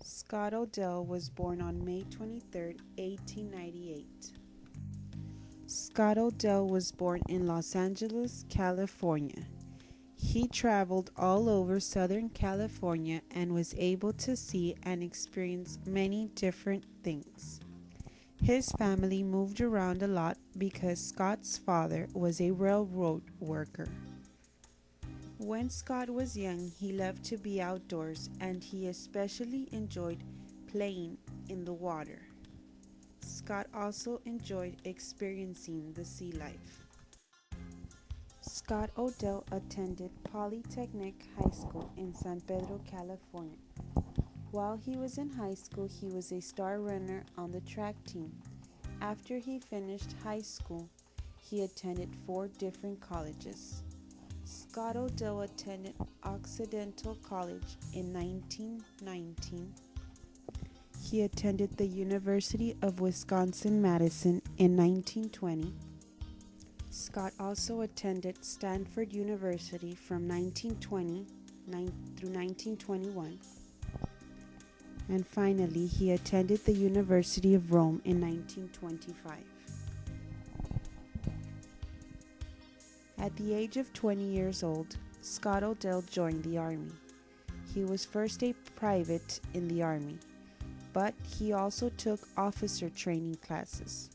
Scott O Dell was born on May 23, 1898. Scott O Dell was born in Los Angeles, California. He traveled all over Southern California and was able to see and experience many different things. His family moved around a lot because Scott's father was a railroad worker. When Scott was young, he loved to be outdoors and he especially enjoyed playing in the water. Scott also enjoyed experiencing the sea life. Scott O Dell attended Polytechnic High School in San Pedro, California. While he was in high school, he was a star runner on the track team. After he finished high school, he attended 4 different colleges. Scott O Dell attended Occidental College in 1919. He attended the University of Wisconsin-Madison in 1920. Scott also attended Stanford University from 1920 through 1921. And finally, he attended the University of Rome in 1925. At the age of 20 years old, Scott O Dell joined the Army. He was first a private in the Army, but he also took officer training classes.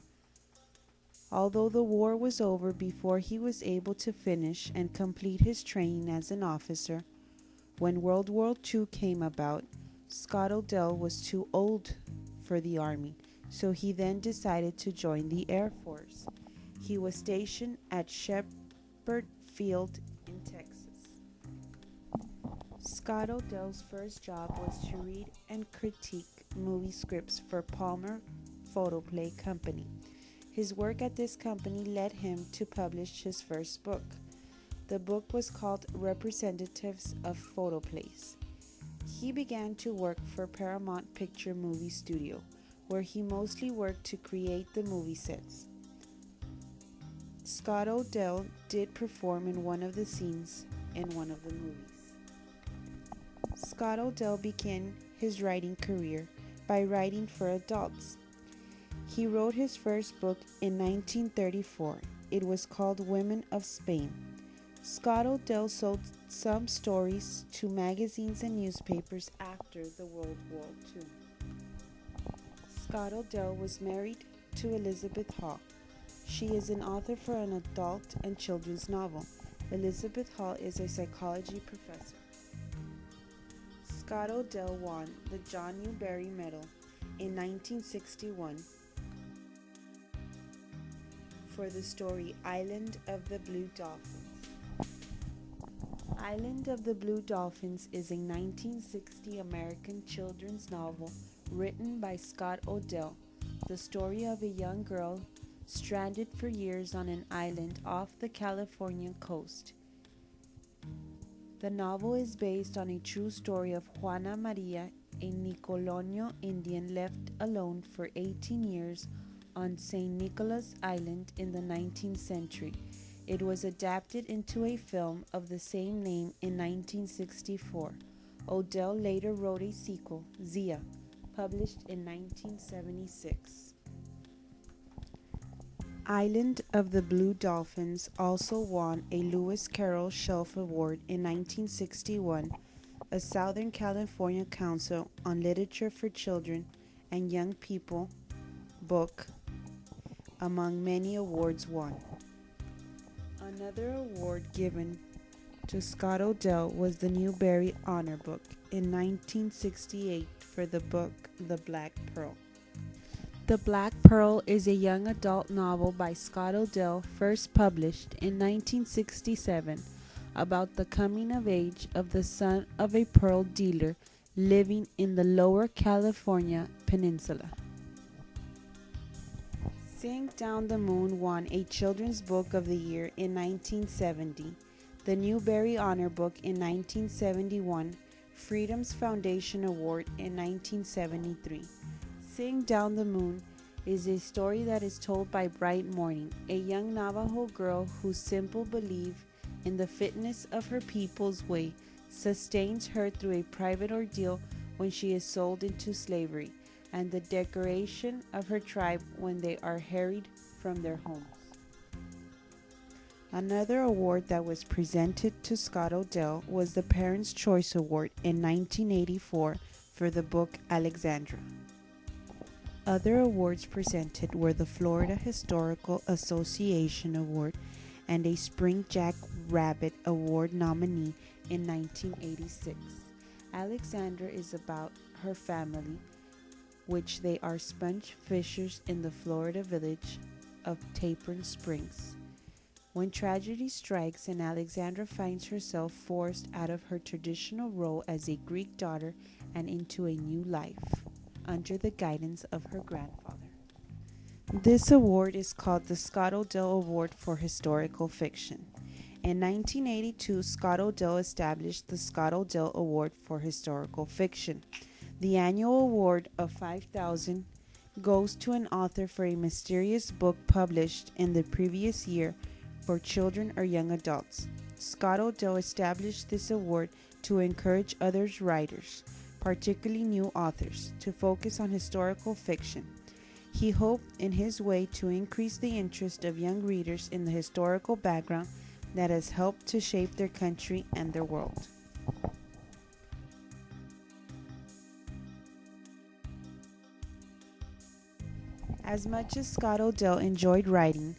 Although the war was over before he was able to finish and complete his training as an officer, when World War II came about, Scott O Dell was too old for the Army, so he then decided to join the Air Force. He was stationed at Shepherd Field in Texas. Scott O Dell's first job was to read and critique movie scripts for Palmer Photoplay Company. His work at this company led him to publish his first book. The book was called Representatives of Photoplays. He began to work for Paramount Picture Movie Studio, where he mostly worked to create the movie sets. Scott O Dell did perform in one of the scenes in one of the movies. Scott O Dell began his writing career by writing for adults. He wrote his first book in 1934. It was called Women of Spain. Scott O Dell sold some stories to magazines and newspapers after the World War II. Scott O Dell was married to Elizabeth Hall. She is an author for an adult and children's novel. Elizabeth Hall is a psychology professor. Scott O Dell won the John Newbery Medal in 1961 for the story Island of the Blue Dolphins. Island of the Blue Dolphins is a 1960 American children's novel written by Scott O Dell, the story of a young girl stranded for years on an island off the Californian coast. The novel is based on a true story of Juana Maria, a Nicoloño Indian left alone for 18 years on St. Nicholas Island in the 19th century. It was adapted into a film of the same name in 1964. O Dell later wrote a sequel, Zia, published in 1976. Island of the Blue Dolphins also won a Lewis Carroll Shelf Award in 1961, a Southern California Council on Literature for Children and Young People book, among many awards won. Another award given to Scott O Dell was the Newbery Honor Book in 1968 for the book The Black Pearl. The Black Pearl is a young adult novel by Scott O Dell, first published in 1967, about the coming of age of the son of a pearl dealer living in the Lower California Peninsula. Sing Down the Moon won a Children's Book of the Year in 1970, the Newbery Honor Book in 1971, Freedom's Foundation Award in 1973. Sing Down the Moon is a story that is told by Bright Morning, a young Navajo girl whose simple belief in the fitness of her people's way sustains her through a private ordeal when she is sold into slavery, and the decoration of her tribe when they are harried from their homes. Another award that was presented to Scott O Dell was the Parents' Choice Award in 1984 for the book Alexandra. Other awards presented were the Florida Historical Association Award and a Spring Jack Rabbit Award nominee in 1986. Alexandra is about her family, which they are sponge fishers in the Florida village of Tappan Springs. When tragedy strikes and Alexandra finds herself forced out of her traditional role as a Greek daughter and into a new life, under the guidance of her grandfather. This award is called the Scott O Dell Award for Historical Fiction. In 1982, Scott O Dell established the Scott O Dell Award for Historical Fiction. The annual award of $5,000 goes to an author for a mysterious book published in the previous year for children or young adults. Scott O Dell established this award to encourage other writers, particularly new authors, to focus on historical fiction. He hoped in his way to increase the interest of young readers in the historical background that has helped to shape their country and their world. As much as Scott O Dell enjoyed writing,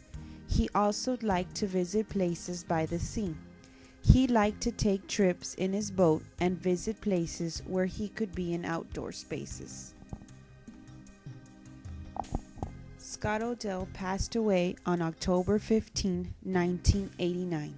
he also liked to visit places by the sea. He liked to take trips in his boat and visit places where he could be in outdoor spaces. Scott O Dell passed away on October 15, 1989.